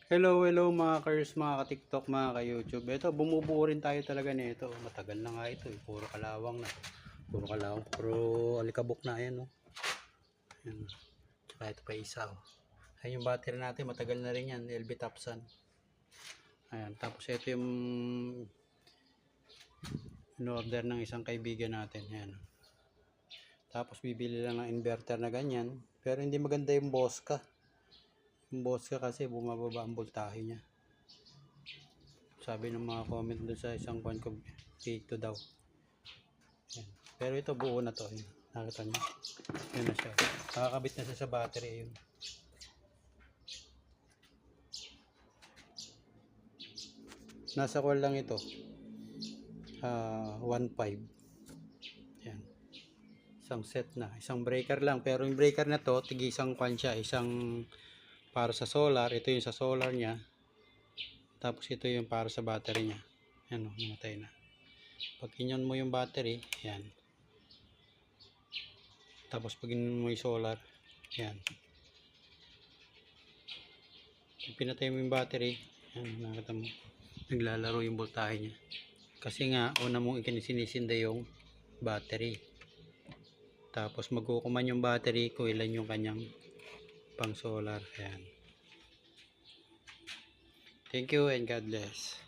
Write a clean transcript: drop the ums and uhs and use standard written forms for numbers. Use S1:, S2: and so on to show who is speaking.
S1: Hello mga kars, mga ka-TikTok, mga ka-YouTube. Ito, bumubuo rin tayo talaga nito. Matagal na nga ito, eh. Puro kalawang na. Puro kalawang, puro alikabok na. Ayan, oh. Ayan. Tsaka ito pa isa, oh. Ayan yung battery natin, matagal na rin yan. LB Topsan. Ayan, tapos ito yung in-order ng isang kaibigan natin. Ayan. Tapos bibili lang ng inverter na ganyan. Pero hindi maganda yung Bosca. Yung Bosca kasi bumababa ang voltahe niya. Sabi ng mga comment doon sa isang kwan ko, fake to daw. Yan. Pero ito buo na to. Yan. Nakita nyo. Yan na siya. Nakakabit na siya sa battery. Yun. Nasa call lang ito. 1.5. Yan. Isang set na. Isang breaker lang. Pero yung breaker na to, tigi isang kwan siya. Isang para sa solar. Ito yung sa solar niya. Tapos ito yung para sa battery niya. Yan o, namatay na. Pag inyon mo yung battery, yan. Tapos pag inyon mo yung solar, yan. Pag pinatay mo yung battery, yan, nakita mo. Naglalaro yung voltahe niya. Kasi nga, una mong ikinisinisinde yung battery. Tapos magkukuman yung battery kung ilan yung kanyang pang solar. Yan. Thank you and God bless.